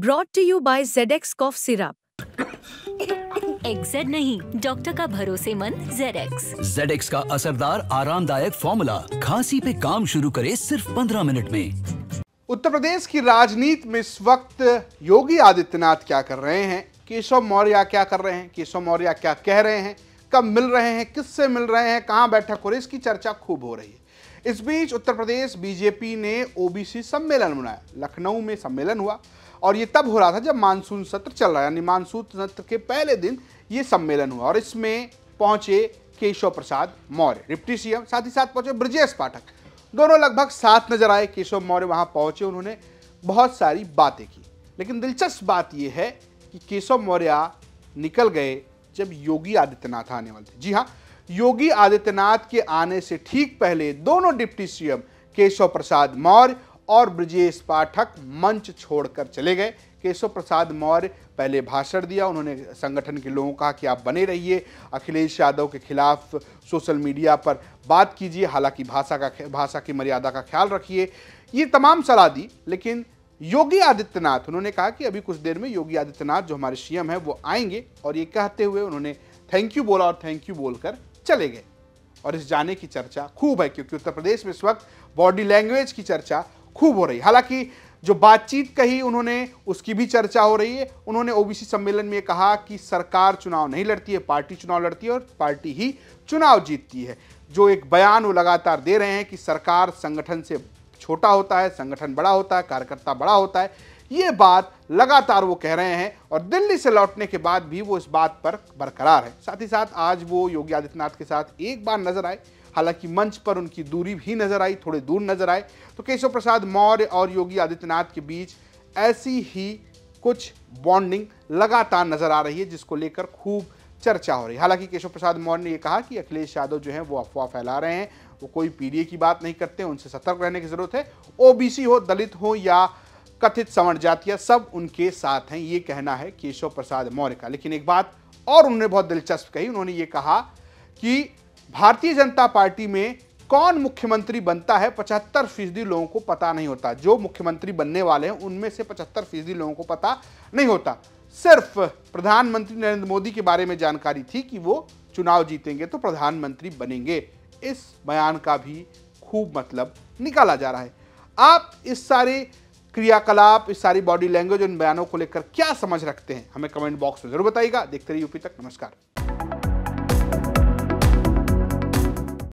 Brought to you by ZX Cough Syrup. XZ नहीं, doctor का भरोसेमंद ZX। ZX का असरदार आरामदायक फॉर्मूला खांसी पे काम शुरू करे सिर्फ 15 मिनट में। उत्तर प्रदेश की राजनीति में इस वक्त योगी आदित्यनाथ क्या कर रहे हैं, केशव मौर्य क्या कर रहे हैं, केशव मौर्य क्या कह रहे हैं, कब मिल रहे हैं, किससे मिल रहे हैं, कहां बैठक हो रही है, इसकी चर्चा खूब हो रही है। इस बीच उत्तर प्रदेश बीजेपी ने ओबीसी सम्मेलन मनाया। लखनऊ में सम्मेलन हुआ और ये तब हो रहा था जब मानसून सत्र चल रहा है, यानी मानसून सत्र के पहले दिन ये सम्मेलन हुआ और इसमें पहुंचे केशव प्रसाद मौर्य डिप्टी सीएम, साथ ही साथ पहुंचे ब्रजेश पाठक। दोनों लगभग साथ नजर आए। केशव मौर्य वहां पहुंचे, उन्होंने बहुत सारी बातें की, लेकिन दिलचस्प बात यह है कि केशव मौर्य निकल गए जब योगी आदित्यनाथ आने वाले थे। जी हाँ, योगी आदित्यनाथ के आने से ठीक पहले दोनों डिप्टी सीएम केशव प्रसाद मौर्य और ब्रजेश पाठक मंच छोड़कर चले गए। केशव प्रसाद मौर्य पहले भाषण दिया, उन्होंने संगठन के लोगों को कहा कि आप बने रहिए, अखिलेश यादव के खिलाफ सोशल मीडिया पर बात कीजिए, हालांकि भाषा की मर्यादा का ख्याल रखिए, ये तमाम सलाह दी। लेकिन योगी आदित्यनाथ, उन्होंने कहा कि अभी कुछ देर में योगी आदित्यनाथ जो हमारे सीएम हैं वो आएंगे, और ये कहते हुए उन्होंने थैंक यू बोला और थैंक यू बोलकर चले गए। और इस जाने की चर्चा खूब है क्योंकि उत्तर प्रदेश में इस वक्त बॉडी लैंग्वेज की चर्चा खूब हो रही है। हालांकि जो बातचीत कही उन्होंने, उसकी भी चर्चा हो रही है। उन्होंने ओबीसी सम्मेलन में कहा कि सरकार चुनाव नहीं लड़ती है, पार्टी चुनाव लड़ती है और पार्टी ही चुनाव जीतती है। जो एक बयान वो लगातार दे रहे हैं कि सरकार संगठन से छोटा होता है, संगठन बड़ा होता है, कार्यकर्ता बड़ा होता है, ये बात लगातार वो कह रहे हैं और दिल्ली से लौटने के बाद भी वो इस बात पर बरकरार है। साथ ही साथ आज वो योगी आदित्यनाथ के साथ एक बार नजर आए, हालांकि मंच पर उनकी दूरी भी नजर आई, थोड़े दूर नजर आए। तो केशव प्रसाद मौर्य और योगी आदित्यनाथ के बीच ऐसी ही कुछ बॉन्डिंग लगातार नजर आ रही है, जिसको लेकर खूब चर्चा हो रही है। हालांकि केशव प्रसाद मौर्य ने यह कहा कि अखिलेश यादव जो है वो अफवाह फैला रहे हैं, वो कोई पीडीए की बात नहीं करते, उनसे सतर्क रहने की जरूरत है। ओबीसी हो, दलित हो या कथित सवर्ण जातियां, सब उनके साथ हैं, ये कहना है केशव प्रसाद मौर्य का। लेकिन एक बात और उन्होंने बहुत दिलचस्प कही, उन्होंने ये कहा कि भारतीय जनता पार्टी में कौन मुख्यमंत्री बनता है 75% लोगों को पता नहीं होता। जो मुख्यमंत्री बनने वाले हैं उनमें से 75% लोगों को पता नहीं होता। सिर्फ प्रधानमंत्री नरेंद्र मोदी के बारे में जानकारी थी कि वो चुनाव जीतेंगे तो प्रधानमंत्री बनेंगे। इस बयान का भी खूब मतलब निकाला जा रहा है। आप इस सारे क्रियाकलाप, इस सारी बॉडी लैंग्वेज, उन बयानों को लेकर क्या समझ रखते हैं, हमें कमेंट बॉक्स में जरूर बताइएगा। देखते रहिए यूपी तक। नमस्कार।